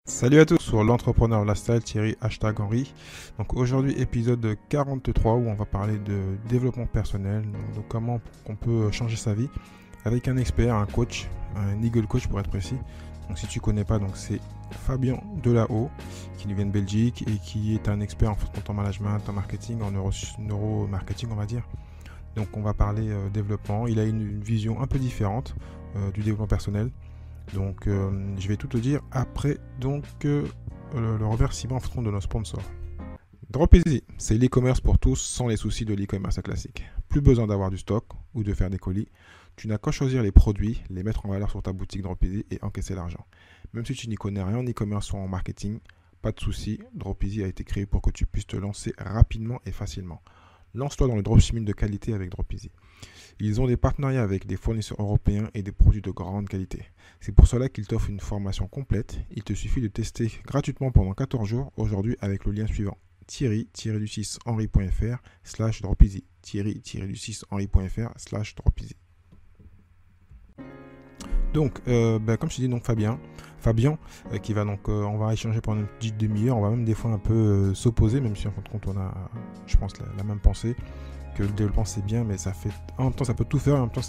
Salut à tous sur l'entrepreneur lifestyle Thierry hashtag Henry. Donc aujourd'hui épisode 43 où on va parler de développement personnel, donc comment on peut changer sa vie avec un expert, un coach, un Eagle coach pour être précis. Donc si tu connais pas, donc c'est Fabien Delahaut qui nous vient de Belgique et qui est un expert en management, en marketing, en neuro-marketing on va dire. Donc on va parler développement. Il a une vision un peu différente du développement personnel. Donc je vais tout te dire après le remerciement en fonction de nos sponsors. Dropeasy, c'est l'e-commerce pour tous sans les soucis de l'e-commerce classique. Plus besoin d'avoir du stock ou de faire des colis. Tu n'as qu'à choisir les produits, les mettre en valeur sur ta boutique Dropeasy et encaisser l'argent. Même si tu n'y connais rien en e-commerce ou en marketing, pas de souci, Dropeasy a été créé pour que tu puisses te lancer rapidement et facilement. Lance-toi dans le dropshipping de qualité avec Dropeasy. Ils ont des partenariats avec des fournisseurs européens et des produits de grande qualité. C'est pour cela qu'ils t'offrent une formation complète. Il te suffit de tester gratuitement pendant 14 jours aujourd'hui avec le lien suivant thierry-du6henry.fr/dropeasy thierry-du6henry.fr/dropeasy. Donc, comme je te dis, donc Fabien, qui va donc, on va échanger pendant une petite demi-heure, on va même des fois un peu s'opposer, même si en fin de compte on a, je pense, la même pensée, que le développement c'est bien, mais ça fait, en même temps ça peut tout faire, en même temps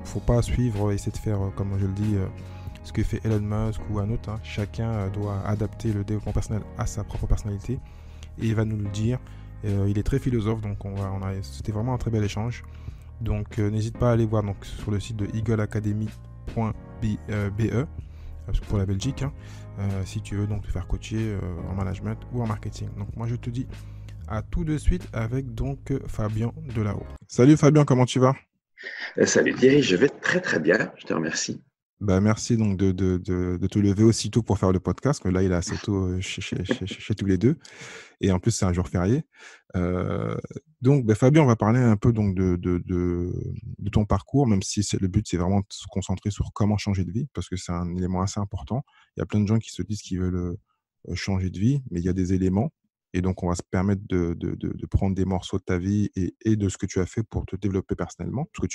faut pas suivre, essayer de faire, comme je le dis, ce que fait Elon Musk ou un autre, hein. Chacun doit adapter le développement personnel à sa propre personnalité, et il va nous le dire. Il est très philosophe, donc c'était vraiment un très bel échange. Donc n'hésite pas à aller voir donc, sur le site de eagleacademy.be pour la Belgique, hein, si tu veux donc te faire coacher en management ou en marketing. Donc moi je te dis à tout de suite avec donc Fabien Delahaut. Salut Fabien, comment tu vas? Salut Thierry, je vais très très bien, je te remercie. Bah, merci donc de te lever aussitôt pour faire le podcast, que là il est assez tôt chez tous les deux. Et en plus, c'est un jour férié. Donc, Fabien, on va parler un peu donc, de ton parcours, même si le but, c'est vraiment de se concentrer sur comment changer de vie, parce que c'est un élément assez important. Il y a plein de gens qui se disent qu'ils veulent changer de vie, mais il y a des éléments. Et donc, on va se permettre de prendre des morceaux de ta vie et de ce que tu as fait pour te développer personnellement. Parce que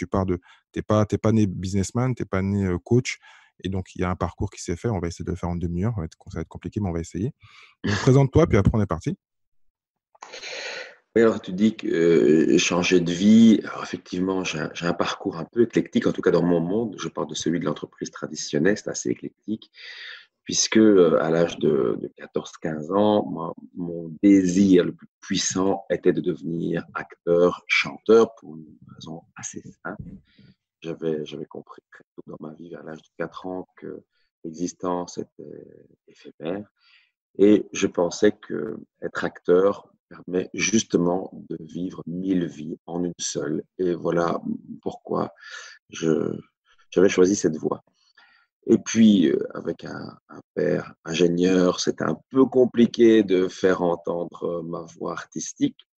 t'es pas né businessman, t'es pas né coach. Et donc, il y a un parcours qui s'est fait. On va essayer de le faire en demi-heure. Ça va être compliqué, mais on va essayer. Donc, présente-toi, puis après, on est parti. Oui, alors tu dis que changer de vie, alors effectivement, j'ai un parcours un peu éclectique, en tout cas dans mon monde, je parle de celui de l'entreprise traditionnelle, c'est assez éclectique, puisque à l'âge de 14-15 ans, moi, mon désir le plus puissant était de devenir acteur, chanteur, pour une raison assez simple. J'avais compris très tôt dans ma vie, vers l'âge de 4 ans, que l'existence était éphémère. Et je pensais que être acteur permet justement de vivre 1000 vies en une seule. Et voilà pourquoi je, j'avais choisi cette voie. Et puis, avec un père ingénieur, c'était un peu compliqué de faire entendre ma voix artistique.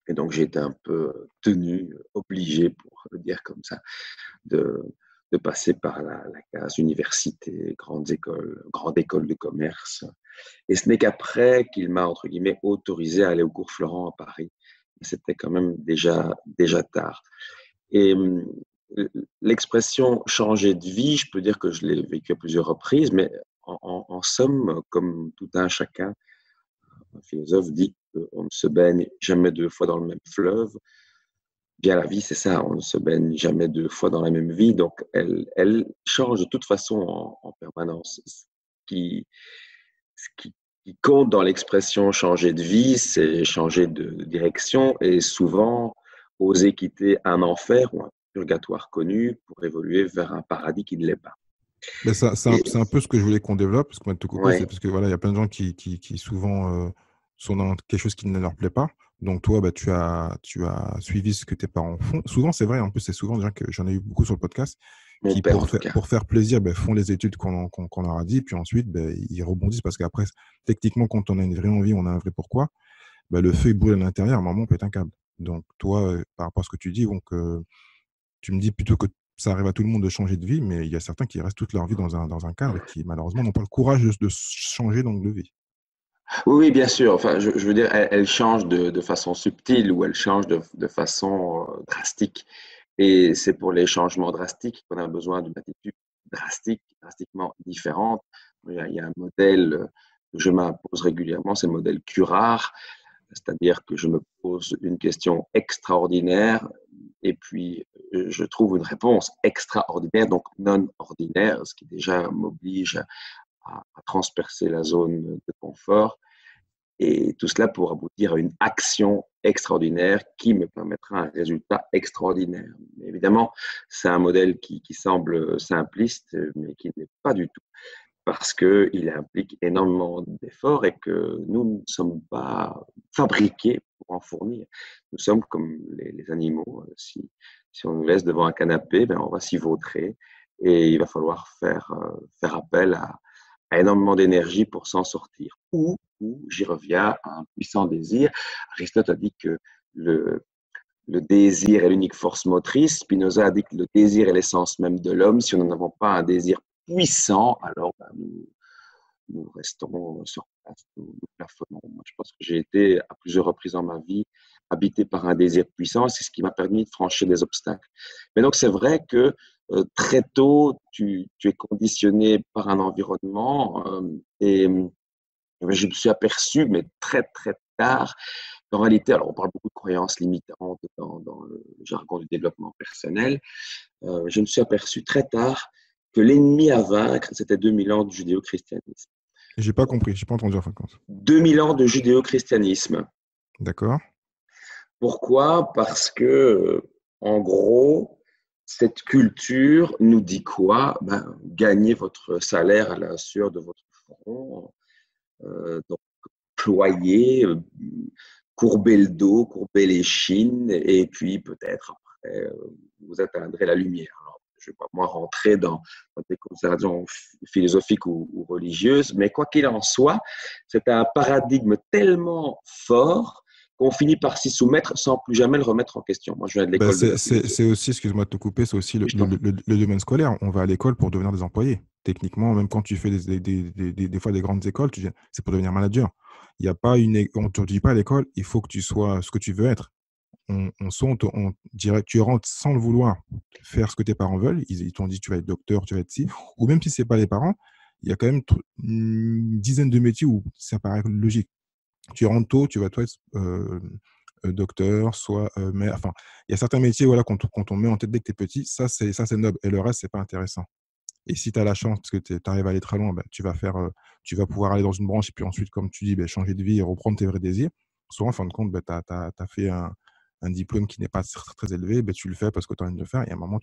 Et donc, j'ai été un peu tenu, obligé, pour le dire comme ça, de, de passer par la case université, grande école de commerce. Et ce n'est qu'après qu'il m'a, entre guillemets, autorisé à aller au cours Florent à Paris. C'était quand même déjà tard. Et l'expression changer de vie, je peux dire que je l'ai vécu à plusieurs reprises, mais en somme, comme tout un chacun, un philosophe dit qu'on ne se baigne jamais deux fois dans le même fleuve. Bien, la vie, c'est ça, on ne se baigne jamais deux fois dans la même vie, donc elle change de toute façon en permanence. Qui, ce qui compte dans l'expression changer de vie, c'est changer de direction et souvent oser quitter un enfer ou un purgatoire connu pour évoluer vers un paradis qui ne l'est pas. Mais Et, c'est un peu ce que je voulais qu'on développe, parce qu'on va te couper, c'est ouais, parce que voilà, il y a plein de gens qui souvent sont dans quelque chose qui ne leur plaît pas. Donc toi, tu as suivi ce que tes parents font. Souvent, c'est vrai, en plus, c'est souvent des gens que j'en ai eu beaucoup sur le podcast, mon qui père en tout cas. pour faire plaisir, font les études qu'on leur a dit, puis ensuite, ils rebondissent, parce qu'après, techniquement, quand on a une vraie envie, on a un vrai pourquoi, le feu, il brûle à l'intérieur, à un moment, on pète un câble. Donc toi, par rapport à ce que tu dis, donc, tu me dis plutôt que ça arrive à tout le monde de changer de vie, mais il y a certains qui restent toute leur vie dans un cadre et qui, malheureusement, n'ont pas le courage de changer donc, de vie. Oui, oui, bien sûr. Enfin, je veux dire, elle change de façon subtile ou elle change de façon drastique. Et c'est pour les changements drastiques qu'on a besoin d'une attitude drastiquement différente. Il y a un modèle que je m'impose régulièrement, c'est le modèle Curare, c'est-à-dire que je me pose une question extraordinaire et puis je trouve une réponse extraordinaire, donc non ordinaire, ce qui déjà m'oblige à transpercer la zone de confort. Et tout cela pour aboutir à une action extraordinaire qui me permettra un résultat extraordinaire. Mais évidemment, c'est un modèle qui semble simpliste, mais qui n'est pas du tout, parce qu'il implique énormément d'efforts et que nous ne sommes pas fabriqués pour en fournir. Nous sommes comme les animaux. Si on nous laisse devant un canapé, ben on va s'y vautrer et il va falloir faire appel à énormément d'énergie pour s'en sortir. Ou j'y reviens, à un puissant désir. Aristote a dit que le désir est l'unique force motrice. Spinoza a dit que le désir est l'essence même de l'homme. Si nous n'avons pas un désir puissant, alors nous restons sur place, nous plafonnons. Moi, je pense que j'ai été à plusieurs reprises dans ma vie habité par un désir puissant et c'est ce qui m'a permis de franchir des obstacles. Mais donc, c'est vrai que très tôt, tu es conditionné par un environnement et je me suis aperçu, mais très, très tard, qu'en réalité, alors on parle beaucoup de croyances limitantes dans le jargon du développement personnel, je me suis aperçu très tard que l'ennemi à vaincre, c'était 2000 ans du judéo-christianisme. J'ai pas compris, j'ai pas entendu en fin de compte. 2000 ans de judéo-christianisme. D'accord. Pourquoi? Parce que, en gros, cette culture nous dit quoi? Ben, gagnez votre salaire à la sueur de votre front, donc ployer, courber le dos, courber les chines, et puis peut-être après, vous atteindrez la lumière. Alors, je ne vais pas moi rentrer dans des considérations philosophiques ou religieuses, mais quoi qu'il en soit, c'est un paradigme tellement fort qu'on finit par s'y soumettre sans plus jamais le remettre en question. Moi, je viens de Bah, l'école de la philosophie. c'est aussi, excuse-moi de te couper, c'est aussi le domaine scolaire. On va à l'école pour devenir des employés. Techniquement, même quand tu fais des fois des grandes écoles, c'est pour devenir manager. Il y a pas on ne te dit pas à l'école, il faut que tu sois ce que tu veux être. On dirait, tu rentres sans le vouloir faire ce que tes parents veulent. Ils t'ont dit tu vas être docteur, tu vas être ci. Ou même si ce n'est pas les parents, il y a quand même une dizaine de métiers où ça paraît logique. Tu rentres tôt, tu vas toi être docteur, soit maire. Enfin, il y a certains métiers, voilà, quand on met en tête dès que tu es petit, ça c'est noble. Et le reste, c'est pas intéressant. Et si tu as la chance, parce que tu arrives à aller très loin, bah, tu vas pouvoir aller dans une branche et puis ensuite, comme tu dis, bah, changer de vie et reprendre tes vrais désirs. Souvent, en fin de compte, bah, tu as fait un diplôme qui n'est pas très, très élevé, bah, tu le fais parce que tu as envie de le faire et à un moment,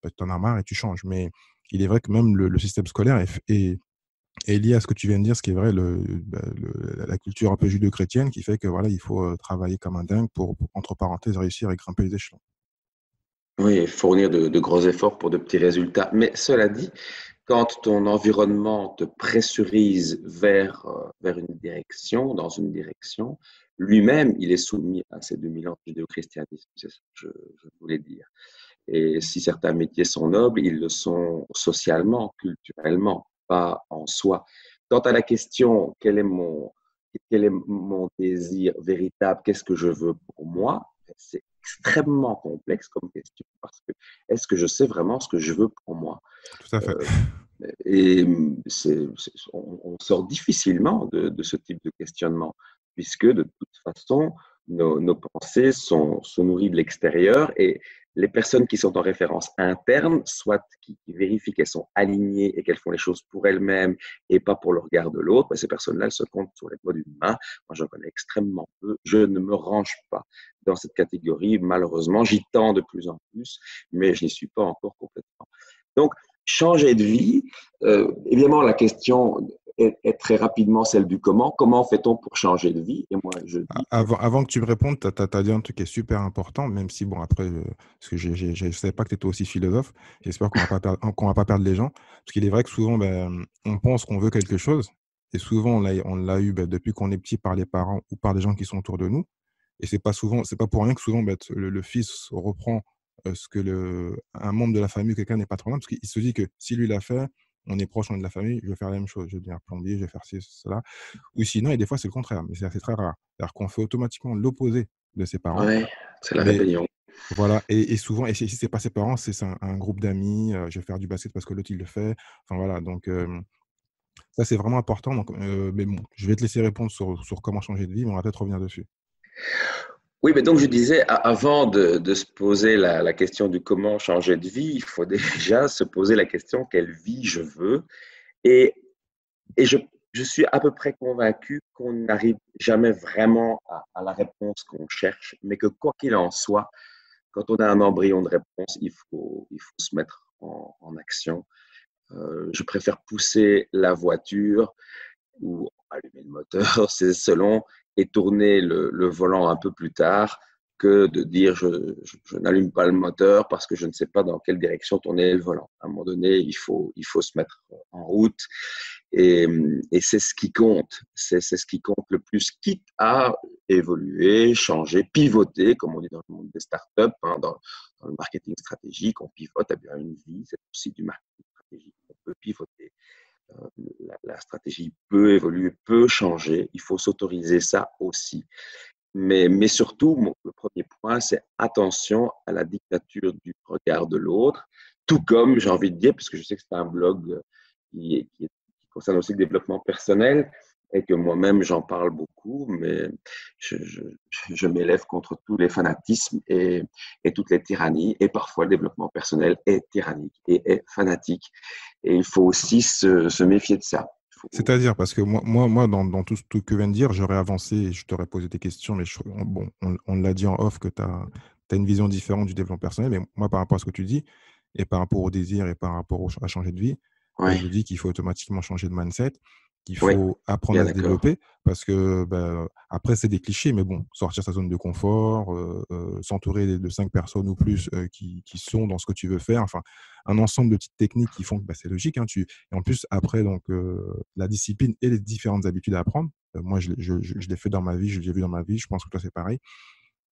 bah, en as marre et tu changes. Mais il est vrai que même le système scolaire est lié à ce que tu viens de dire, ce qui est vrai, la culture un peu judéo-chrétienne qui fait que voilà, il faut travailler comme un dingue pour, entre parenthèses, réussir et grimper les échelons. Oui, fournir de gros efforts pour de petits résultats. Mais cela dit, quand ton environnement te pressurise vers une direction, dans une direction, lui-même, il est soumis à ces 2000 ans de judéo-christianisme. C'est ce que je voulais dire. Et si certains métiers sont nobles, ils le sont socialement, culturellement, pas en soi. Quant à la question, quel est mon désir véritable, qu'est-ce que je veux pour moi, c'est extrêmement complexe comme question parce que est-ce que je sais vraiment ce que je veux pour moi? Tout à fait. Euh, et on sort difficilement de ce type de questionnement, puisque de toute façon, nos pensées sont nourries de l'extérieur et les personnes qui sont en référence interne, soit qui vérifient qu'elles sont alignées et qu'elles font les choses pour elles-mêmes et pas pour le regard de l'autre, ben ces personnes-là, elles se comptent sur les doigts d'une main. Moi, j'en connais extrêmement peu. Je ne me range pas dans cette catégorie. Malheureusement, j'y tends de plus en plus, mais je n'y suis pas encore complètement. Donc, changer de vie, évidemment, la question est très rapidement celle du comment. Comment fait-on pour changer de vie? Et moi, je dis. Avant que tu me répondes, tu as dit un truc qui est super important, même si, bon, après, parce que je ne savais pas que tu étais aussi philosophe, j'espère qu'on va pas perdre les gens, parce qu'il est vrai que souvent, ben, on pense qu'on veut quelque chose, et souvent, on l'a eu ben, depuis qu'on est petit par les parents ou par des gens qui sont autour de nous, et c'est pas pour rien que souvent, ben, le fils reprend ce que un membre de la famille ou quelqu'un n'est pas trop loin, parce qu'il se dit que si lui l'a fait, on est proche, on est de la famille, je vais faire la même chose, je vais devenir plombier, je vais faire ci, cela. Ou sinon, et des fois, c'est le contraire, mais c'est très rare. C'est-à-dire qu'on fait automatiquement l'opposé de ses parents. Ouais, c'est la Mais rébellion. voilà, et souvent, et si c'est pas ses parents, c'est un groupe d'amis, je vais faire du basket parce que l'autre, il le fait. Enfin voilà, donc Ça, c'est vraiment important. Donc, mais bon, je vais te laisser répondre sur comment changer de vie, mais on va peut-être revenir dessus. Oui, mais donc je disais, avant de se poser la question du comment changer de vie, il faut déjà se poser la question quelle vie je veux. Et, et je suis à peu près convaincu qu'on n'arrive jamais vraiment à la réponse qu'on cherche, mais que quoi qu'il en soit, quand on a un embryon de réponse, il faut se mettre en action. Je préfère pousser la voiture ou allumer le moteur, c'est selon, et tourner le volant un peu plus tard que de dire je n'allume pas le moteur parce que je ne sais pas dans quelle direction tourner le volant. À un moment donné, il faut se mettre en route et, et c'est ce qui compte. C'est ce qui compte le plus, quitte à évoluer, changer, pivoter, comme on dit dans le monde des startups, hein, dans le marketing stratégique, on pivote à bien une vie, c'est aussi du marketing stratégique, on peut pivoter. La stratégie peut évoluer, peut changer. Il faut s'autoriser ça aussi. Mais surtout, le premier point, c'est attention à la dictature du regard de l'autre, tout comme, j'ai envie de dire, parce que je sais que c'est un blog qui concerne aussi le développement personnel et que moi-même j'en parle beaucoup, mais je, je, je m'élève contre tous les fanatismes et toutes les tyrannies. Et parfois, le développement personnel est tyrannique et est fanatique. Et il faut aussi se méfier de ça. C'est-à-dire, parce que dans tout ce que tu viens de dire, j'aurais avancé et je t'aurais posé des questions, mais bon, on l'a dit en off que tu as une vision différente du développement personnel, mais moi, par rapport à ce que tu dis, et par rapport au désir et par rapport à changer de vie, Oui, je dis qu'il faut automatiquement changer de mindset, qu'il oui, faut apprendre bien à se d'accord. développer, parce que après, c'est des clichés, mais bon, sortir sa zone de confort, s'entourer de 5 personnes ou plus qui sont dans ce que tu veux faire, enfin, un ensemble de petites techniques qui font que c'est logique, hein, et en plus, après, donc, la discipline et les différentes habitudes à apprendre. Moi, je l'ai fait dans ma vie, je l'ai vu dans ma vie. Je pense que toi, c'est pareil.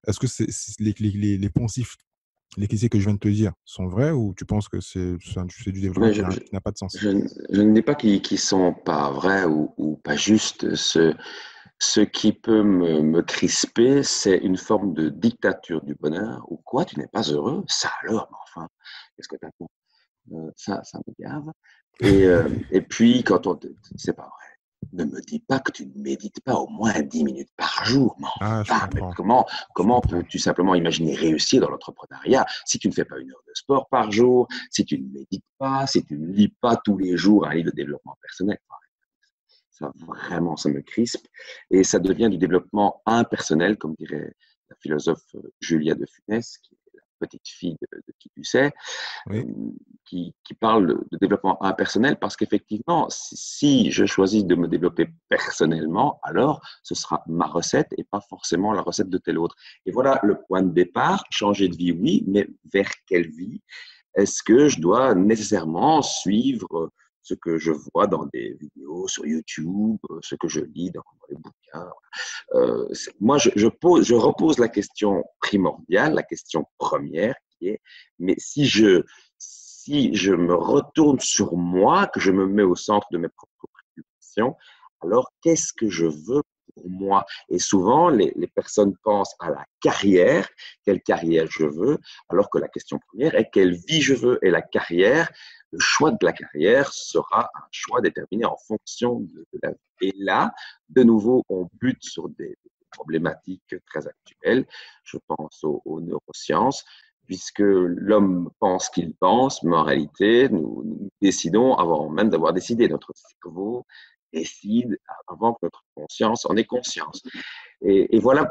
Est-ce que les poncifs, les clichés que je viens de te dire sont vrais ou tu penses que c'est du développement Mais qui n'a pas de sens? je ne dis pas qu'ils sont pas vrais ou pas justes. Ce qui peut me crisper, c'est une forme de dictature du bonheur. Ou quoi, tu n'es pas heureux? Ça alors, mais enfin, qu'est-ce que t'attends? Ça me gave. Et puis, c'est pas vrai. Ne me dis pas que tu ne médites pas au moins 10 minutes par jour. Mais Ah, je enfin, mais comprends. Je comment comprends. peux-tu simplement imaginer réussir dans l'entrepreneuriat si tu ne fais pas une heure de sport par jour, si tu ne médites pas, si tu ne lis pas tous les jours un livre de développement personnel? Ça, vraiment, ça me crispe. Et ça devient du développement impersonnel, comme dirait la philosophe Julia de Funès, qui est la petite fille de qui tu sais, Oui. qui parle de développement impersonnel parce qu'effectivement, si je choisis de me développer personnellement, alors ce sera ma recette et pas forcément la recette de tel autre. Et voilà le point de départ. Changer de vie, oui, mais vers quelle vie? Est-ce que je dois nécessairement suivre ce que je vois dans des vidéos sur YouTube, ce que je lis dans les bouquins? Moi, je repose la question primordiale, la question première, qui est, mais si je me retourne sur moi, que je me mets au centre de mes propres préoccupations, alors qu'est-ce que je veux pour moi? Et souvent, les personnes pensent à la carrière, quelle carrière je veux, alors que la question première est quelle vie je veux. Et la carrière, le choix de la carrière sera un choix déterminé en fonction de la vie. Et là, de nouveau, on bute sur des problématiques très actuelles. Je pense aux neurosciences, puisque l'homme pense qu'il pense, mais en réalité, nous décidons avant même d'avoir décidé. Notre cerveau décide avant que notre conscience en ait conscience. Et voilà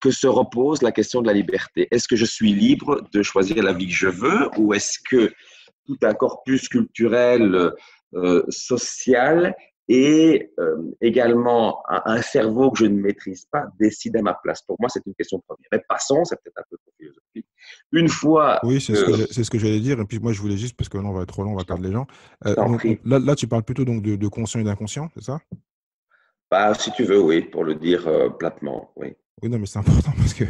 que se repose la question de la liberté. Est-ce que je suis libre de choisir la vie que je veux ou est-ce que tout un corpus culturel, social et également un cerveau que je ne maîtrise pas décide à ma place? Pour moi, c'est une question première. Mais passons, c'est peut-être un peu trop philosophique. Une fois Oui, que c'est ce que j'allais dire. Et puis moi, je voulais juste, parce que là, on va être trop long, on va perdre les gens. je t'en Donc prie, là, tu parles plutôt donc de conscient et d'inconscient, c'est ça? bah, si tu veux, oui, pour le dire platement, oui. Oui, non, mais c'est important parce que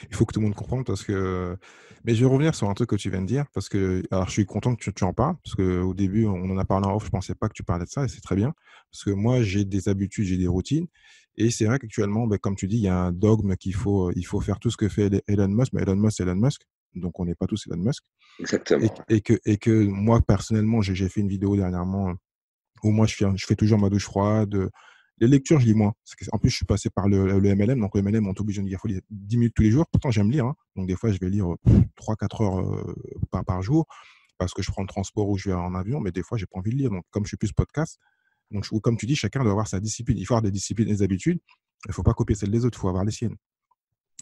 il faut que tout le monde comprenne parce que. Mais je vais revenir sur un truc que tu viens de dire parce que. Alors, je suis content que tu en parles parce qu'au début, on en a parlé en off, je pensais pas que tu parlais de ça et c'est très bien parce que moi, j'ai des habitudes, j'ai des routines et c'est vrai qu'actuellement, comme tu dis, il y a un dogme il faut faire tout ce que fait Elon Musk, mais Elon Musk, c'est Elon Musk, donc on n'est pas tous Elon Musk Exactement. et que moi, personnellement, j'ai fait une vidéo dernièrement Ou moi, je fais toujours ma douche froide. Les lectures, je lis moins. En plus, je suis passé par le MLM. Donc, le MLM, on t'oblige de lire 10 minutes tous les jours. Pourtant, j'aime lire, hein. Donc, des fois, je vais lire 3-4 heures par jour parce que je prends le transport ou je vais en avion. Mais des fois, j'ai pas envie de lire. Donc, comme je suis plus podcast, donc, comme tu dis, chacun doit avoir sa discipline. Il faut avoir des disciplines et des habitudes. Il ne faut pas copier celles des autres. Il faut avoir les siennes.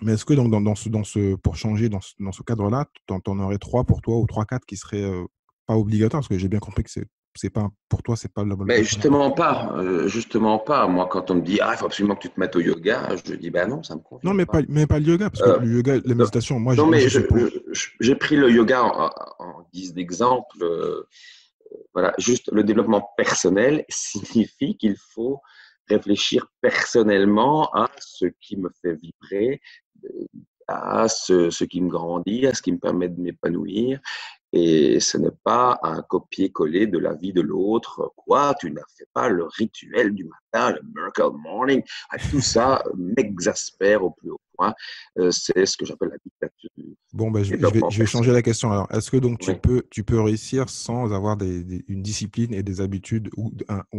Mais est-ce que donc, pour changer dans ce cadre-là, tu en aurais trois pour toi ou trois, quatre qui seraient pas obligatoires? Parce que j'ai bien compris que c'est pas, pour toi, c'est pas Mais la bonne approche. justement pas, justement pas. Moi, quand on me dit, ah, il faut absolument que tu te mettes au yoga, je dis, ben non, ça ne me Non, convient pas. mais pas le yoga, parce que Euh, le yoga, la non, méditation, non, moi, mais je suis pour. j'ai pris le yoga en guise d'exemple. Voilà, juste le développement personnel signifie qu'il faut réfléchir personnellement à ce qui me fait vibrer, à ce qui me grandit, à ce qui me permet de m'épanouir. Et ce n'est pas un copier-coller de la vie de l'autre. Quoi, tu n'as fait pas le rituel du matin, le miracle morning. Tout ça m'exaspère au plus haut point. C'est ce que j'appelle la dictature du Bon, ben, développement je vais changer la personnel. question. Alors, est-ce que donc Oui. tu peux réussir sans avoir une discipline et des habitudes ou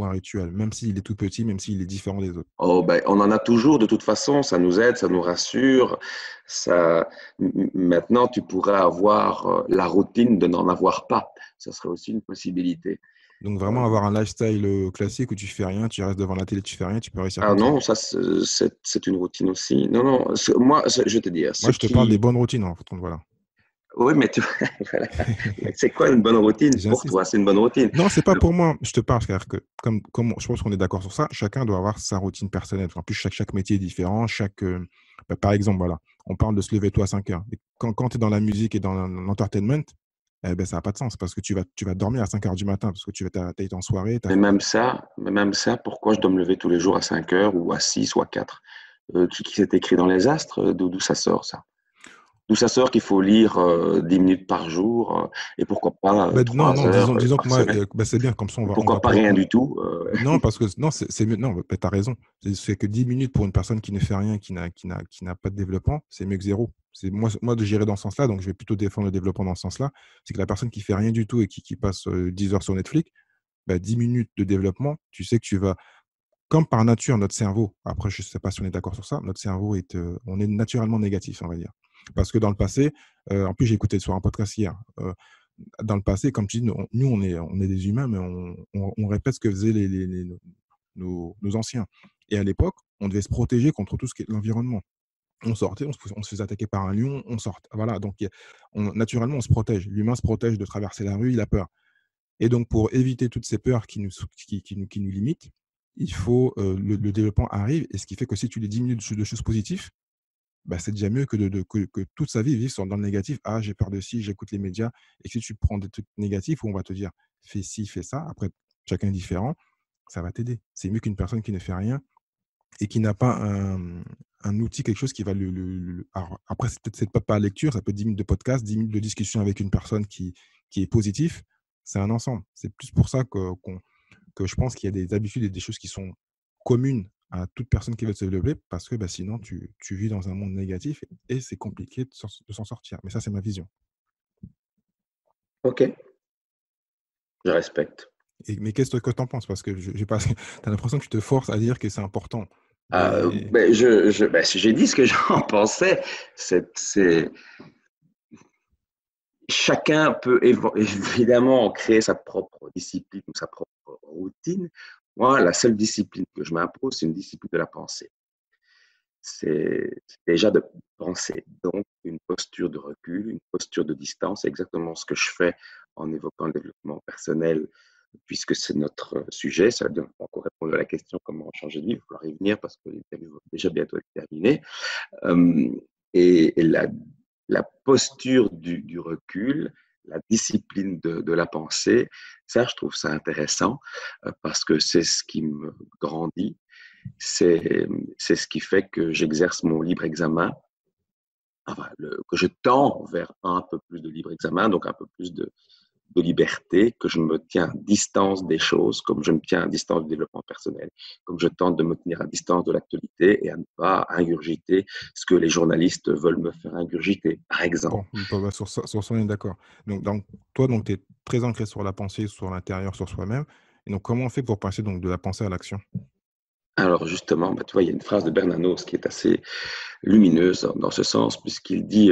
un rituel, même s'il est tout petit, même s'il est différent des autres? Oh, ben, on en a toujours de toute façon, ça nous aide, ça nous rassure. Ça... Maintenant, tu pourrais avoir la routine de n'en avoir pas. Ça serait aussi une possibilité. Donc, Euh, vraiment avoir un lifestyle classique où tu fais rien, tu restes devant la télé, tu fais rien, tu peux réussir ah comme ça. non, ça c'est une routine aussi. Non, non, moi, je vais te dire, ce Moi, je te parle des qui... bonnes routines, en fait. Voilà. Oui, mais tu... voilà. C'est quoi une bonne routine pour J'insiste. toi? C'est une bonne routine. Non, c'est pas pour moi. Je te parle, c'est-à-dire que comme je pense qu'on est d'accord sur ça, chacun doit avoir sa routine personnelle. En plus, chaque métier est différent. Par exemple, voilà, on parle de se lever tôt à 5 heures. Et quand tu es dans la musique et dans l'entertainment, eh ben, ça n'a pas de sens parce que tu vas dormir à 5 heures du matin parce que t'as été en soirée. Mais même ça, pourquoi je dois me lever tous les jours à 5 heures ou à 6 ou à 4? Qui s'est écrit dans les astres? D'où ça sort, ça? D'où ça sort qu'il faut lire 10 minutes par jour et pourquoi pas Ben, non, 3 non, heures disons que par moi, semaine? ben, c'est bien, comme ça, on va Pourquoi pas pouvoir. rien du tout? Non, parce que non, c'est mieux. Non, ben, tu as raison. C'est que 10 minutes pour une personne qui ne fait rien, qui n'a pas de développement, c'est mieux que zéro. C'est moi de gérer dans ce sens-là, donc je vais plutôt défendre le développement dans ce sens-là. C'est que la personne qui fait rien du tout et qui passe 10 heures sur Netflix, bah, 10 minutes de développement, tu sais que tu vas, comme par nature, notre cerveau, après, je ne sais pas si on est d'accord sur ça, notre cerveau on est naturellement négatif, on va dire. Parce que dans le passé, en plus, j'ai écouté sur un podcast hier, dans le passé, comme tu dis, nous on est des humains, mais on répète ce que faisaient nos anciens. Et à l'époque, on devait se protéger contre tout ce qui est l'environnement. On sortait, on se faisait attaquer par un lion, on sortait. Voilà, donc naturellement, on se protège. L'humain se protège de traverser la rue, il a peur. Et donc, pour éviter toutes ces peurs qui nous limitent, il faut le développement arrive. Et ce qui fait que si tu les diminues de choses positives, bah, c'est déjà mieux que toute sa vie vivre dans le négatif. Ah, j'ai peur de ci, j'écoute les médias. Et si tu prends des trucs négatifs où on va te dire fais ci, fais ça, après, chacun est différent, ça va t'aider. C'est mieux qu'une personne qui ne fait rien et qui n'a pas un outil, quelque chose qui va Alors, après, c'est peut-être pas par lecture, ça peut être 10 minutes de podcast, 10 minutes de discussion avec une personne qui est positif. C'est un ensemble. C'est plus pour ça que je pense qu'il y a des habitudes et des choses qui sont communes à toute personne qui veut se développer parce que bah, sinon, tu vis dans un monde négatif et c'est compliqué de s'en sortir. Mais ça, c'est ma vision. Ok, je respecte. Mais qu'est-ce que tu en penses? Parce que tu as l'impression que tu te forces à dire que c'est important. Mais Ben, ben, si j'ai dit ce que j'en pensais, c'est chacun peut évidemment créer sa propre discipline ou sa propre routine. Moi, la seule discipline que je m'impose, c'est une discipline de la pensée. C'est déjà de penser. Donc, une posture de recul, une posture de distance, c'est exactement ce que je fais en évoquant le développement personnel, puisque c'est notre sujet. Ça va encore répondre à la question comment changer de vie. Il va falloir y venir parce que l'interview va déjà bientôt être terminée. Euh, et la posture du recul, la discipline de la pensée, ça, je trouve ça intéressant parce que c'est ce qui me grandit, c'est ce qui fait que j'exerce mon libre examen, enfin, que je tends vers un peu plus de libre examen, donc un peu plus de liberté, que je me tiens à distance des choses, comme je me tiens à distance du développement personnel, comme je tente de me tenir à distance de l'actualité et à ne pas ingurgiter ce que les journalistes veulent me faire ingurgiter, par exemple. bon, bah, sur ça, on est d'accord. Donc, toi, tu es très ancré sur la pensée, sur l'intérieur, sur soi-même. Et donc, comment on fait pour passer donc de la pensée à l'action? Alors justement, tu vois, il y a une phrase de Bernanos qui est assez lumineuse dans ce sens, puisqu'il dit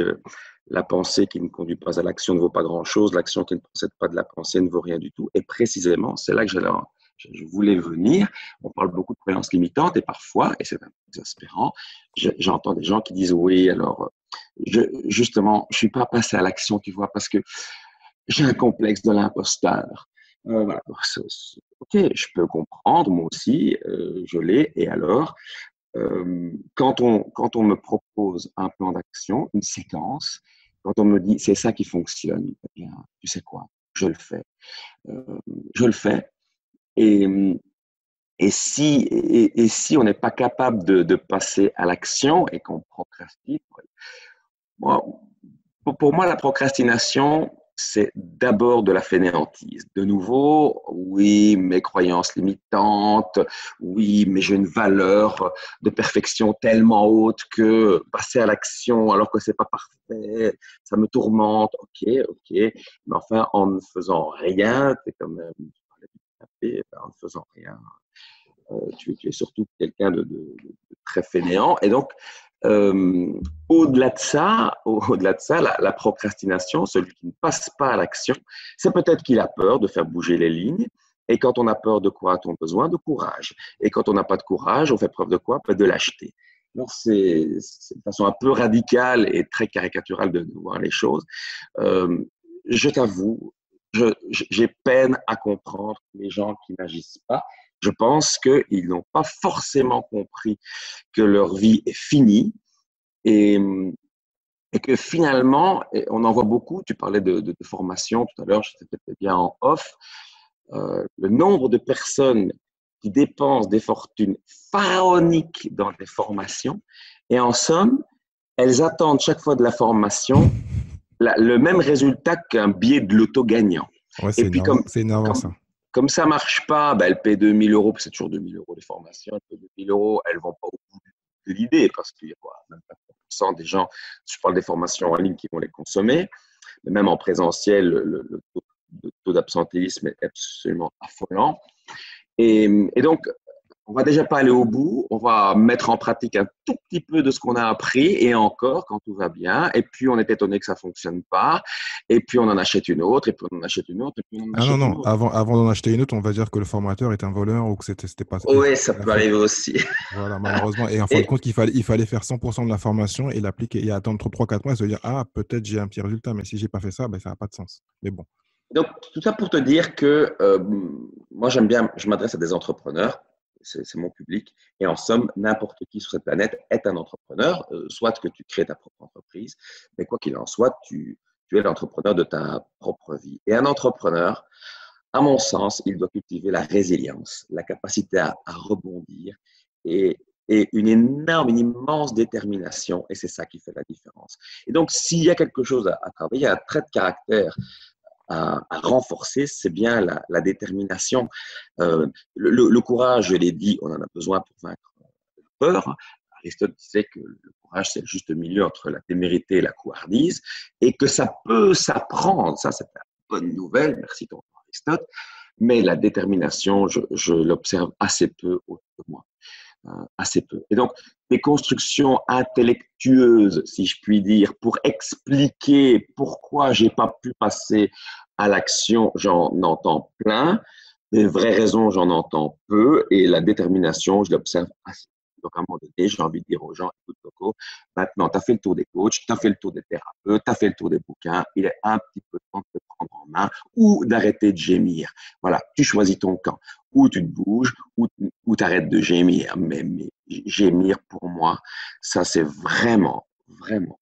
la pensée qui ne conduit pas à l'action ne vaut pas grand-chose, l'action qui ne procède pas de la pensée ne vaut rien du tout. Et précisément, c'est là que je voulais venir. On parle beaucoup de croyances limitantes et parfois, et c'est un peu exaspérant, j'entends des gens qui disent oui, alors justement, je ne suis pas passé à l'action, tu vois, parce que j'ai un complexe de l'imposteur. Voilà. Ok, je peux comprendre, moi aussi, je l'ai. Et alors, quand on me propose un plan d'action, une séquence, quand on me dit c'est ça qui fonctionne, eh bien, tu sais quoi, je le fais. Euh, je le fais. Et, et si on n'est pas capable de passer à l'action et qu'on procrastine, moi, pour moi, la procrastination, c'est d'abord de la fainéantise. De nouveau, oui, mes croyances limitantes, oui, mais j'ai une valeur de perfection tellement haute que passer à l'action alors que c'est pas parfait, ça me tourmente. Ok, ok, mais enfin, en ne faisant rien, c'est quand même, en ne faisant rien, tu es surtout quelqu'un de très fainéant. Et donc, euh, au-delà de ça, la procrastination, celui qui ne passe pas à l'action, c'est peut-être qu'il a peur de faire bouger les lignes. Et quand on a peur de quoi, a-t-on besoin? De courage. Et quand on n'a pas de courage, on fait preuve de quoi? De lâcheté. Donc, c'est une façon un peu radicale et très caricaturale de voir les choses. Euh, je t'avoue, j'ai peine à comprendre les gens qui n'agissent pas. Je pense qu'ils n'ont pas forcément compris que leur vie est finie et, et que finalement, et on en voit beaucoup, tu parlais de formation tout à l'heure, j'étais peut-être bien en off, le nombre de personnes qui dépensent des fortunes pharaoniques dans des formations et en somme, elles attendent chaque fois de la formation le même résultat qu'un billet de loto gagnant. Ouais, Et c'est puis, énervant, c'est énervant ça. comme ça marche pas, ben, elles paient 2 000 euros, c'est toujours 2 000 euros les formations, elles paient 2 000 euros, elles vont pas au bout de l'idée parce qu'il y a quoi, même pas 4% des gens, je parle des formations en ligne qui vont les consommer, mais même en présentiel, le taux d'absentéisme est absolument affolant. Et donc, on va déjà pas aller au bout, on va mettre en pratique un tout petit peu de ce qu'on a appris et encore quand tout va bien. Et puis on est étonné que ça fonctionne pas. Et puis on en achète une autre, et puis on en achète une autre, et puis on en Ah non, achète une non, autre. avant d'en acheter une autre, on va dire que le formateur est un voleur ou que c'était pas Oui, ça la peut faute. arriver aussi. Voilà, malheureusement. Et en fin de Et compte, il fallait faire 100% de la formation et l'appliquer et attendre 3 4 mois et se dire, ah, peut-être j'ai un petit résultat, mais si j'ai pas fait ça, ben, ça n'a pas de sens. Mais bon. donc tout ça pour te dire que moi j'aime bien, je m'adresse à des entrepreneurs. C'est mon public. Et en somme, n'importe qui sur cette planète est un entrepreneur, soit que tu crées ta propre entreprise, mais quoi qu'il en soit, tu es l'entrepreneur de ta propre vie. Et un entrepreneur, à mon sens, il doit cultiver la résilience, la capacité à rebondir et, et une immense détermination. Et c'est ça qui fait la différence. Et donc, s'il y a quelque chose à travailler, un trait de caractère à renforcer, c'est bien la détermination. Le courage, je l'ai dit, on en a besoin pour vaincre la peur. Aristote disait que le courage, c'est le juste milieu entre la témérité et la couardise, et que ça peut s'apprendre. Ça, c'est une bonne nouvelle. Merci, tonton Aristote. Mais la détermination, je l'observe assez peu autour de moi. Assez peu. Et donc, des constructions intellectueuses, si je puis dire, pour expliquer pourquoi j'ai pas pu passer à l'action, j'en entends plein. Les vraies raisons, j'en entends peu. Et la détermination, je l'observe assez. Donc, à un moment donné, j'ai envie de dire aux gens, écoute, Coco, maintenant, tu as fait le tour des coachs, tu as fait le tour des thérapeutes, tu as fait le tour des bouquins, il est un petit peu temps de te prendre en main ou d'arrêter de gémir. Voilà, tu choisis ton camp. Ou tu te bouges, ou tu arrêtes de gémir. Mais gémir, pour moi, ça, c'est vraiment, vraiment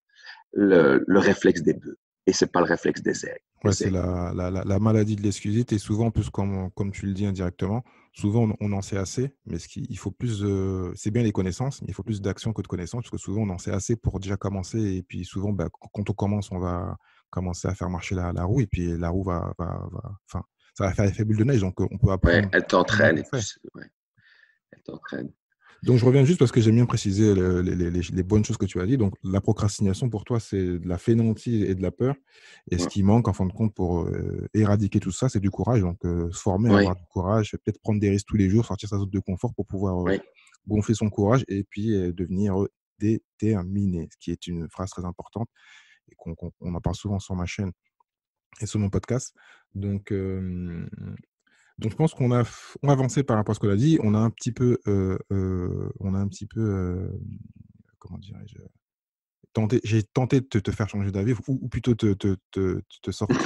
le réflexe des bœufs. Et c'est pas le réflexe des aigles. Ouais, c'est la maladie de l'excusite. Et souvent, en plus, comme tu le dis indirectement, souvent, on en sait assez, mais il faut plus c'est bien les connaissances, mais il faut plus d'action que de connaissances, parce que souvent, on en sait assez pour déjà commencer. Et puis, souvent, bah, quand on commence, on va commencer à faire marcher la roue, et puis la roue enfin, ça va faire effet boule de neige, donc on peut Ouais, apprendre elle rapidement t'entraîne. qu'on fait. Ouais, elle t'entraîne. Donc, je reviens juste parce que j'aime bien préciser les bonnes choses que tu as dit. Donc, la procrastination, pour toi, c'est de la fainéantise et de la peur. Et ce Ouais. qui manque, en fin de compte, pour éradiquer tout ça, c'est du courage. Donc, se former, Oui, avoir du courage, peut-être prendre des risques tous les jours, sortir sa zone de confort pour pouvoir oui. gonfler son courage et puis devenir déterminé, ce qui est une phrase très importante et on en parle souvent sur ma chaîne et sur mon podcast. Donc, je pense on a avancé par rapport à ce qu'on a dit. On a un petit peu, comment dirais-je, j'ai tenté de te faire changer d'avis ou plutôt te sortir,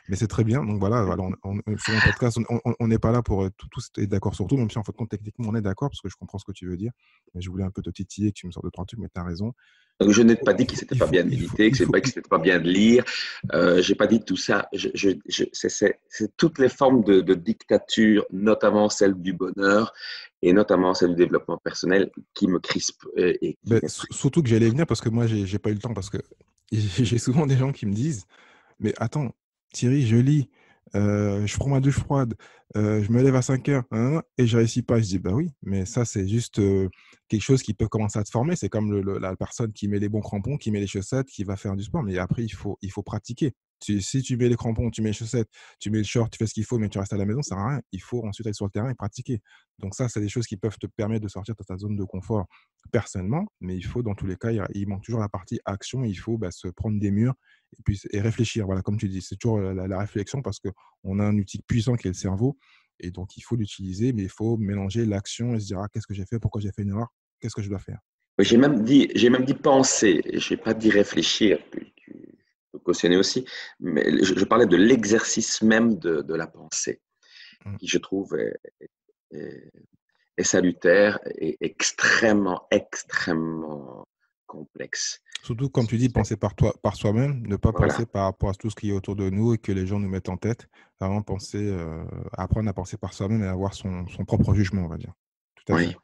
mais c'est très bien. Donc voilà, sur mon podcast, on n'est pas là pour tous être d'accord sur tout, même si en fait, techniquement, on est d'accord parce que je comprends ce que tu veux dire. Mais je voulais un peu te titiller, que tu me sortes de trois trucs, mais tu as raison. Donc, je n'ai Il faut, pas dit il que faut, c'était il pas faut, bien de il faut, méditer, que il c'est faut, pas que c'était pas bien de lire. J'ai pas dit tout ça. C'est toutes les formes de dictature, notamment celle du bonheur et notamment celle du développement personnel, qui me crispent et qui ben, m'effraient. surtout que j'allais venir parce que moi, j'ai pas eu le temps parce que j'ai souvent des gens qui me disent mais attends, Thierry, je lis, je prends ma douche froide, je me lève à 5 heures hein, et je réussis pas. Je dis, bah oui, mais ça, c'est juste quelque chose qui peut commencer à te former. C'est comme la personne qui met les bons crampons, qui met les chaussettes, qui va faire du sport. Mais après, il faut pratiquer. Si tu mets les crampons, tu mets les chaussettes, tu mets le short, tu fais ce qu'il faut, mais tu restes à la maison, ça sert à rien. Il faut ensuite aller sur le terrain et pratiquer. Donc ça, c'est des choses qui peuvent te permettre de sortir de ta zone de confort personnellement, mais il faut, dans tous les cas, il manque toujours la partie action. Il faut se prendre des murs et puis réfléchir. Voilà, comme tu dis, c'est toujours la réflexion parce qu'on a un outil puissant qui est le cerveau et donc il faut l'utiliser, mais il faut mélanger l'action et se dire ah, qu'est-ce que j'ai fait, pourquoi j'ai fait une erreur, qu'est-ce que je dois faire. J'ai même dit penser. J'ai pas dit réfléchir. Tu peux cautionner aussi, mais je parlais de l'exercice même de la pensée, Mm. qui je trouve est, est salutaire et extrêmement, extrêmement complexe. Surtout, comme tu dis, penser par soi-même, ne pas Voilà. penser par rapport à tout ce qui est autour de nous et que les gens nous mettent en tête. Vraiment penser, apprendre à penser par soi-même et avoir son propre jugement, on va dire. Tout à fait. Oui.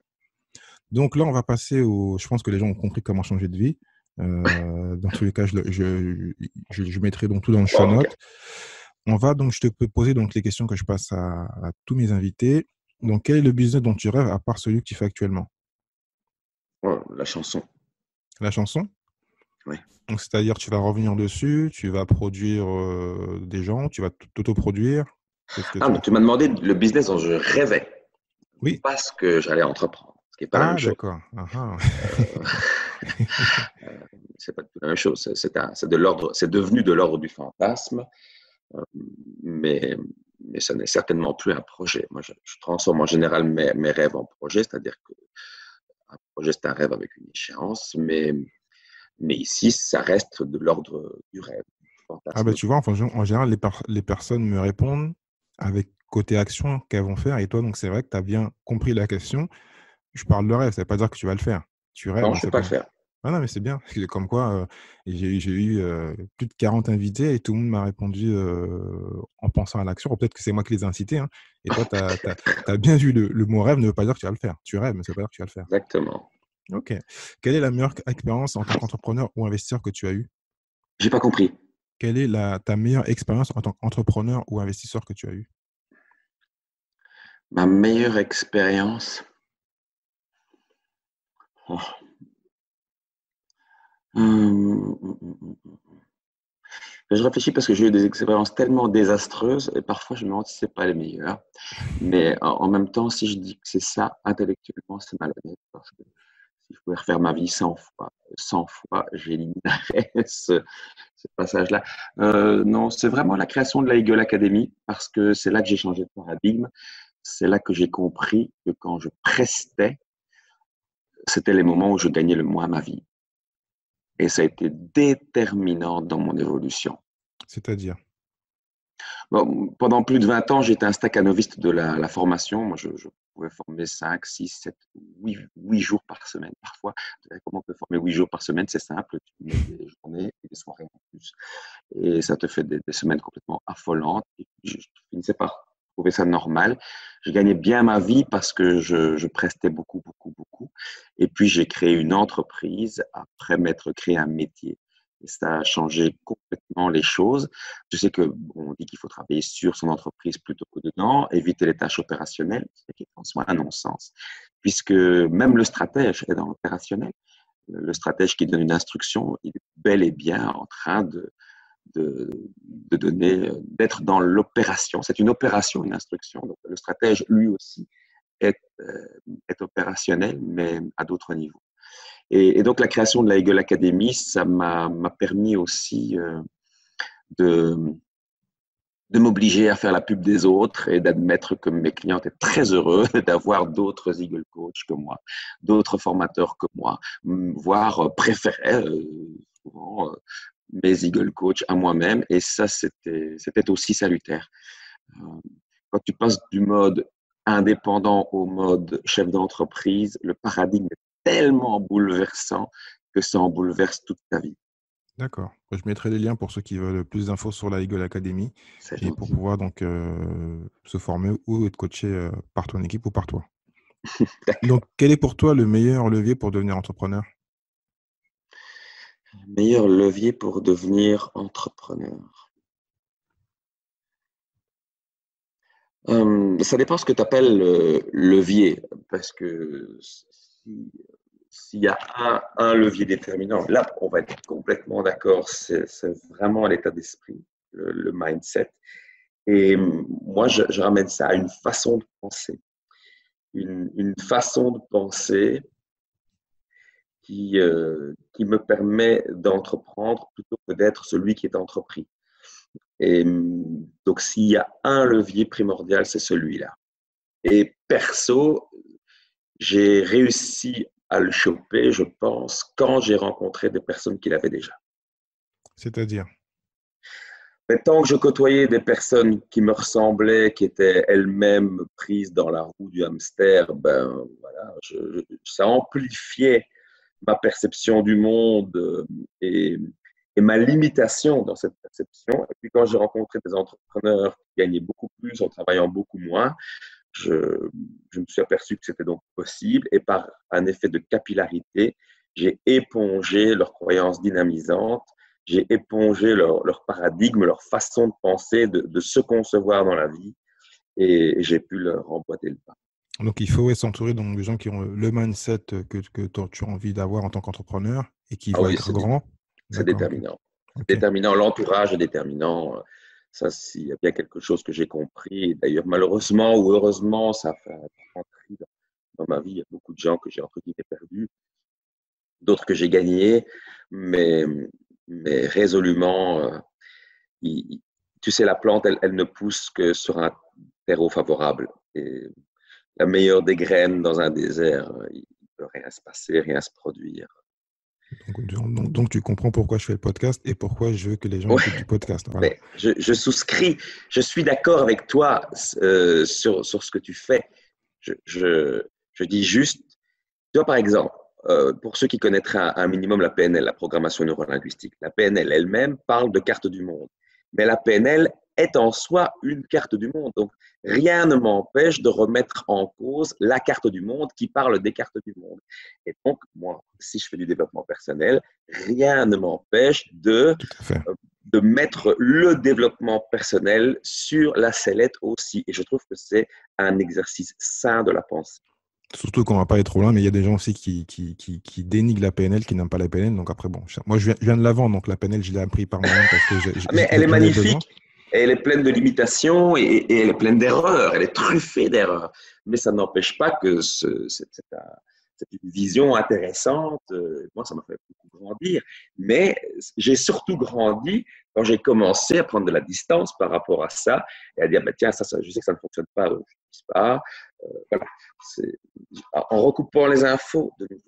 Donc là, on va passer au. Je pense que les gens ont compris comment changer de vie. Dans tous les cas, je mettrai donc tout dans le show OK. notes. On va donc, je te peux poser donc les questions que je passe à tous mes invités. Donc, quel est le business dont tu rêves à part celui que tu fais actuellement? Oh, la chanson. La chanson? Oui. Donc, c'est-à-dire, tu vas revenir dessus, tu vas produire des gens, tu vas t'autoproduire. Qu'est-ce que Ah, tu mais vas tu faire? m'as demandé le business dont je rêvais, Oui. pas ce que j'allais entreprendre, ce qui n'est pas la même Ah, chose. d'accord. Ah, ah. Euh, c'est pas du tout la même chose. C'est devenu de l'ordre du fantasme, euh, mais, mais ça n'est certainement plus un projet. Moi, je transforme en général mes rêves en projets, c'est-à-dire qu'un projet, c'est un rêve avec une échéance, mais ici, ça reste de l'ordre du rêve, du Ah bah fantasme. tu vois, en général, les personnes me répondent avec côté action qu'elles vont faire. Et toi, donc c'est vrai que tu as bien compris la question. Je parle de rêve, ça ne veut pas dire que tu vas le faire. Tu rêves, Non, mais je ne c'est peux pas pas. le faire. Ah non, mais c'est bien. C'est comme quoi, j'ai eu plus de 40 invités et tout le monde m'a répondu en pensant à l'action. Ou peut-être que c'est moi qui les ai incités, hein. Et toi, tu as bien vu le mot rêve ne veut pas dire que tu vas le faire. Tu rêves, mais ça ne veut pas dire que tu vas le faire. Exactement. Ok. Quelle est la meilleure expérience en tant qu'entrepreneur ou investisseur que tu as eue? J'ai pas compris. Quelle est ta meilleure expérience en tant qu'entrepreneur ou investisseur que tu as eue? Ma meilleure expérience. Oh. Je réfléchis parce que j'ai eu des expériences tellement désastreuses et parfois je me demande si c'est pas les meilleures. Mais en même temps, si je dis que c'est ça, intellectuellement, c'est malhonnête parce que si je pouvais refaire ma vie 100 fois, j'éliminerais ce passage-là. Non, c'est vraiment la création de la Eagle Academy parce que c'est là que j'ai changé de paradigme. C'est là que j'ai compris que quand je prestais, c'était les moments où je gagnais le moins ma vie. Et ça a été déterminant dans mon évolution. C'est-à-dire? Bon, pendant plus de 20 ans, j'étais un staccanoviste de la formation. Moi, je pouvais former 5, 6, 7, 8 jours par semaine parfois. Comment on peut former 8 jours par semaine? C'est simple, tu mets des journées et des soirées en plus. Et ça te fait des semaines complètement affolantes. Et je finissais par trouver ça normal. Je gagnais bien ma vie parce que je prestais beaucoup, beaucoup, beaucoup. Et puis, j'ai créé une entreprise après m'être créé un métier. Et ça a changé complètement les choses. Je sais qu'on dit qu'il faut travailler sur son entreprise plutôt que dedans, éviter les tâches opérationnelles, ce qui est en soi un non-sens. puisque même le stratège est dans l'opérationnel. Le stratège qui donne une instruction, il est bel et bien en train de, de donner, d'être dans l'opération. C'est une opération, une instruction. Donc, le stratège, lui aussi, est, est opérationnel, mais à d'autres niveaux. Et donc, la création de la Eagle Academy, ça m'a permis aussi de, de m'obliger à faire la pub des autres et d'admettre que mes clients étaient très heureux d'avoir d'autres Eagle Coach que moi, d'autres formateurs que moi, voire préféraient souvent mes Eagle Coach à moi-même. Et ça, c'était aussi salutaire. Quand tu passes du mode indépendant au mode chef d'entreprise, le paradigme est tellement bouleversant que ça en bouleverse toute ta vie. D'accord. Je mettrai les liens pour ceux qui veulent plus d'infos sur la Eagle Academy C'est et pour gentil. pouvoir donc se former ou être coaché par ton équipe ou par toi. Donc, quel est pour toi le meilleur levier pour devenir entrepreneur? Meilleur levier pour devenir entrepreneur. Ça dépend ce que tu appelles levier, parce que s'il y a un levier déterminant, là, on va être complètement d'accord, c'est vraiment l'état d'esprit, le mindset. Et moi, je ramène ça à une façon de penser. Une façon de penser qui me permet d'entreprendre plutôt que d'être celui qui est entrepris. Et donc, s'il y a un levier primordial, c'est celui-là. Et perso, j'ai réussi à le choper, je pense, quand j'ai rencontré des personnes qui l'avaient déjà. C'est-à-dire? Mais tant que je côtoyais des personnes qui me ressemblaient, qui étaient elles-mêmes prises dans la roue du hamster, ben voilà, ça amplifiait ma perception du monde et ma limitation dans cette perception. Et puis quand j'ai rencontré des entrepreneurs qui gagnaient beaucoup plus en travaillant beaucoup moins, je, je me suis aperçu que c'était donc possible. Et par un effet de capillarité, j'ai épongé leurs croyances dynamisantes, j'ai épongé leur paradigme, leur façon de penser, de se concevoir dans la vie. Et j'ai pu leur emboîter le pas. Donc, il faut s'entourer donc, de gens qui ont le mindset que tu as envie d'avoir en tant qu'entrepreneur et qui Ah vont oui, être grands. c'est D'accord, ok. déterminant. C'est Ok. déterminant. L'entourage est déterminant. Ça, s'il y a bien quelque chose que j'ai compris. D'ailleurs, malheureusement ou heureusement, ça fait un tri dans ma vie. Il y a beaucoup de gens que j'ai entre guillemets perdus, d'autres que j'ai gagnés, mais, mais résolument, tu sais, la plante, elle ne pousse que sur un terreau favorable. Et la meilleure des graines dans un désert, il ne peut rien se passer, rien se produire. Donc, tu comprends pourquoi je fais le podcast et pourquoi je veux que les gens Ouais, écoutent du podcast. Voilà. mais je souscris, je suis d'accord avec toi sur ce que tu fais. Je, je, je dis juste, tu vois, par exemple, pour ceux qui connaîtraient un minimum la PNL, la programmation neurolinguistique, la PNL elle-même parle de carte du monde. Mais la PNL est en soi une carte du monde. Donc, rien ne m'empêche de remettre en cause la carte du monde qui parle des cartes du monde. Et donc, moi, si je fais du développement personnel, rien ne m'empêche Tout à fait. de mettre le développement personnel sur la sellette aussi. Et je trouve que c'est un exercice sain de la pensée. Surtout qu'on va pas aller trop loin, mais il y a des gens aussi qui dénigrent la PNL, qui n'aiment pas la PNL. Donc après, bon, moi je viens de l'avant, donc la PNL, je l'ai appris par moi-même parce que Mais elle est j'en ai besoin. magnifique, elle est pleine de limitations et elle est pleine d'erreurs, elle est truffée d'erreurs. Mais ça n'empêche pas que c'est une vision intéressante. Moi, ça m'a fait beaucoup grandir. Mais j'ai surtout grandi quand j'ai commencé à prendre de la distance par rapport à ça et à dire, bah, tiens, ça, je sais que ça ne fonctionne pas, je ne dis pas. Voilà. En recoupant les infos de nouveau.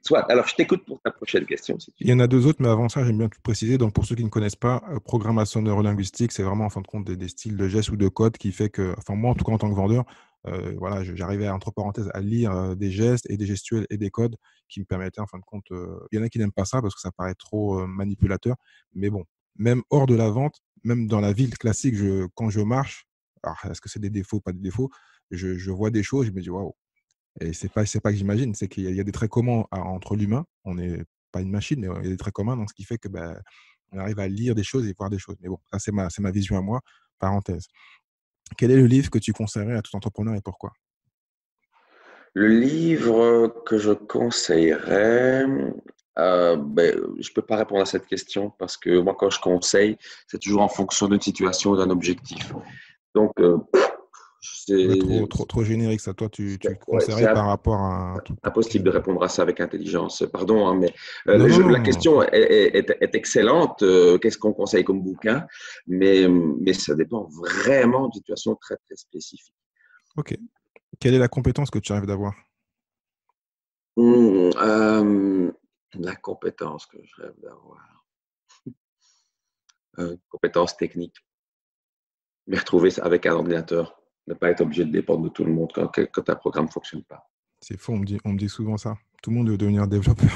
Soit. Alors, je t'écoute pour ta prochaine question, si tu Il y en a deux autres, mais avant ça, j'aime bien tout préciser. Donc, pour ceux qui ne connaissent pas, programmation neurolinguistique, c'est vraiment en fin de compte des styles de gestes ou de codes qui fait que, enfin, moi, en tout cas, en tant que vendeur, voilà, j'arrivais, entre parenthèses, à lire des gestes et des gestuels et des codes qui me permettaient, en fin de compte, il y en a qui n'aiment pas ça parce que ça paraît trop manipulateur. Mais bon, même hors de la vente, même dans la ville classique, quand je marche, alors, est-ce que c'est des défauts, pas des défauts, je vois des choses, je me dis, waouh. Et c'est pas que j'imagine, c'est qu'il y a des traits communs entre l'humain. On n'est pas une machine, mais il y a des traits communs, donc ce qui fait que bah, on arrive à lire des choses et voir des choses. Mais bon, ça c'est ma vision à moi. Parenthèse. Quel est le livre que tu conseillerais à tout entrepreneur et pourquoi? Le livre que je conseillerais, je ne peux pas répondre à cette question parce que moi, quand je conseille, c'est toujours en fonction d'une situation ou d'un objectif. Donc, Ouais, c'est trop générique ça. Toi, tu ouais, conseillerais par rapport à un truc beaucoup impossible plus. de répondre à ça avec intelligence. Pardon, hein, mais Non, non, la non. question est excellente. Qu'est-ce qu'on conseille comme bouquin? Mais ça dépend vraiment d'une situation très, très spécifique. Ok. Quelle est la compétence que tu arrives d'avoir? Hum, la compétence que je rêve d'avoir. Compétence technique. Me retrouver avec un ordinateur. Ne pas être obligé de dépendre de tout le monde quand un programme ne fonctionne pas. C'est faux, on me dit souvent ça. Tout le monde veut devenir développeur.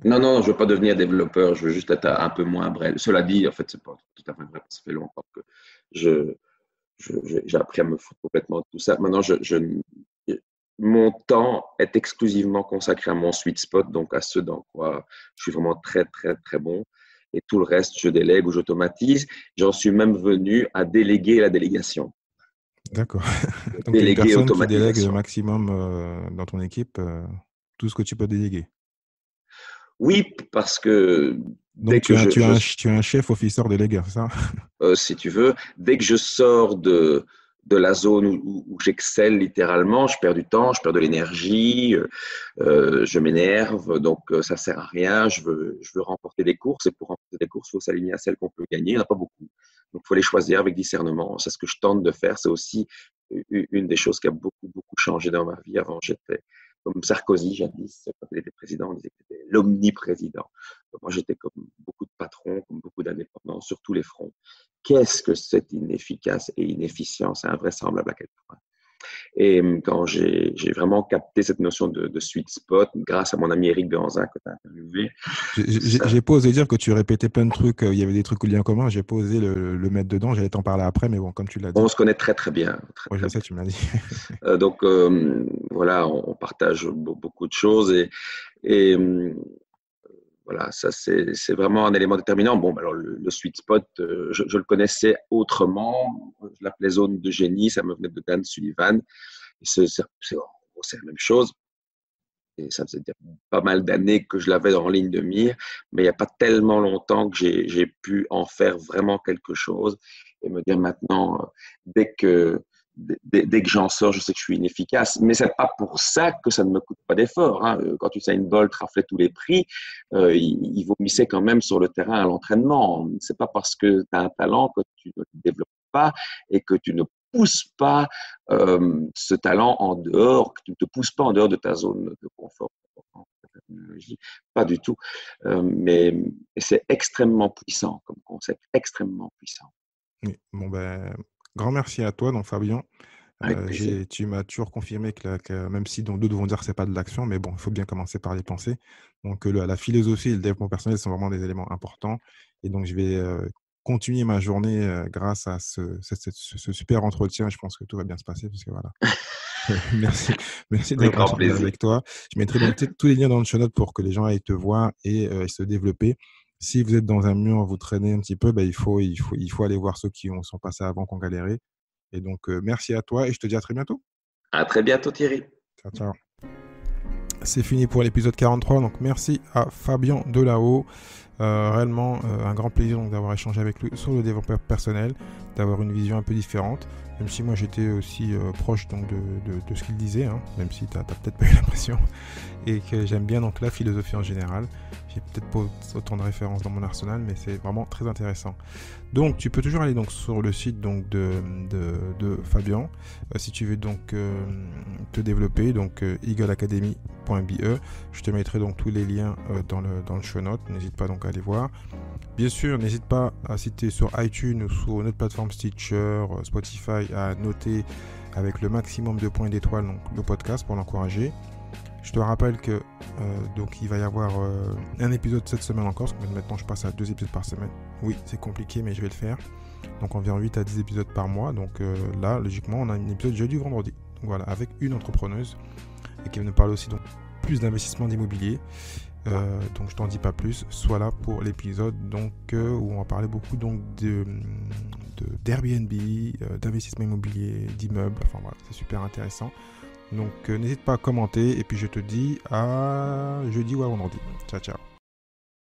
Non, non, je veux pas devenir développeur, je veux juste être un peu moins bref. Cela dit, en fait, c'est pas tout à fait vrai. Ça fait longtemps que je, j'ai appris à me foutre complètement de tout ça. Maintenant, mon temps est exclusivement consacré à mon sweet spot, donc à ce dans quoi je suis vraiment très, très, très bon. Et tout le reste, je délègue ou j'automatise. J'en suis même venu à déléguer la délégation. D'accord. Donc, tu es une Déléguer personne qui délègue le automatisation. maximum dans ton équipe, tout ce que tu peux déléguer. Oui, parce que dès Donc, que tu es un chef officer délégué, c'est ça? si tu veux, dès que je sors de la zone où j'excelle littéralement, je perds du temps, je perds de l'énergie, je m'énerve, donc ça sert à rien. Je veux remporter des courses et pour remporter des courses, il faut s'aligner à celles qu'on peut gagner. Il n'y en a pas beaucoup. Donc, il faut les choisir avec discernement. C'est ce que je tente de faire. C'est aussi une des choses qui a beaucoup, beaucoup changé dans ma vie. Avant, j'étais comme Sarkozy, jadis, quand il était président, on disait qu'il était l'omniprésident. Moi, j'étais comme beaucoup de patrons, comme beaucoup d'indépendants sur tous les fronts. Qu'est-ce que c'est inefficace et inefficient, c'est invraisemblable à quel point. Et quand j'ai vraiment capté cette notion de sweet spot, grâce à mon ami Eric Benzin que tu as interviewé, ça, J'ai pas osé dire que tu répétais plein de trucs, il y avait des trucs liés en commun, j'ai pas osé le mettre dedans, j'allais t'en parler après, mais bon, comme tu l'as dit. on se connaît très très bien, très Ouais, je très sais, bien. tu m'as dit. Donc voilà, on partage beaucoup de choses et voilà, ça c'est vraiment un élément déterminant. Bon, alors le sweet spot, je le connaissais autrement. Je l'appelais zone de génie, ça me venait de Dan Sullivan. Et c'est la même chose. Et ça faisait pas mal d'années que je l'avais en ligne de mire, mais il n'y a pas tellement longtemps que j'ai pu en faire vraiment quelque chose et me dire maintenant, dès que j'en sors, je sais que je suis inefficace. Mais c'est pas pour ça que ça ne me coûte pas d'effort. Hein. Quand Usain Bolt raflait tous les prix, il vomissait quand même sur le terrain à l'entraînement. C'est pas parce que tu as un talent que tu ne le développes pas et que tu ne pousses pas ce talent en dehors, que tu ne te pousses pas en dehors de ta zone de confort. Pas du tout. Mais c'est extrêmement puissant comme concept, extrêmement puissant. Oui. Bon, ben, grand merci à toi, donc Fabien. Avec plaisir. Tu m'as toujours confirmé que même si d'autres vont dire que c'est pas de l'action, mais bon, il faut bien commencer par les pensées. Donc la philosophie et le développement personnel sont vraiment des éléments importants. Et donc je vais continuer ma journée grâce à ce super entretien. Je pense que tout va bien se passer parce que voilà. Merci, merci Avec d'avoir grand échangé plaisir. avec toi. Je mettrai donc tous les liens dans le show notes pour que les gens aillent te voir et se développer. Si vous êtes dans un mur, vous traînez un petit peu, bah, il faut aller voir ceux qui sont passés avant, qui ont galéré. Et donc, merci à toi et je te dis à très bientôt. À très bientôt, Thierry. Ciao, ciao. C'est fini pour l'épisode 43. Donc, merci à Fabien Delahaut. Réellement, un grand plaisir donc, d'avoir échangé avec lui sur le développement personnel, d'avoir une vision un peu différente. Même si moi j'étais aussi proche donc, de ce qu'il disait, hein, même si tu n'as peut-être pas eu l'impression. Et que j'aime bien donc la philosophie en général. J'ai peut-être pas autant de références dans mon arsenal, mais c'est vraiment très intéressant. Donc tu peux toujours aller donc sur le site donc de Fabien si tu veux donc te développer, donc eagleacademy.be. Je te mettrai donc tous les liens dans le show notes. N'hésite pas donc à aller voir. Bien sûr, n'hésite pas à citer sur iTunes ou sur notre plateforme Stitcher, Spotify, à noter avec le maximum de points d'étoiles donc le podcast pour l'encourager. Je te rappelle que donc il va y avoir un épisode cette semaine encore, parce que maintenant je passe à 2 épisodes par semaine. Oui, c'est compliqué, mais je vais le faire. Donc environ 8 à 10 épisodes par mois. Donc là, logiquement, on a un épisode jeudi ou vendredi. Donc voilà, avec une entrepreneuse et qui va nous parler aussi donc plus d'investissement d'immobilier. Donc je t'en dis pas plus. Sois là pour l'épisode donc où on va parler beaucoup donc d'Airbnb, d'investissement immobilier, d'immeubles. Enfin voilà, c'est super intéressant. Donc n'hésite pas à commenter et puis je te dis à jeudi ou à vendredi. Ciao ciao.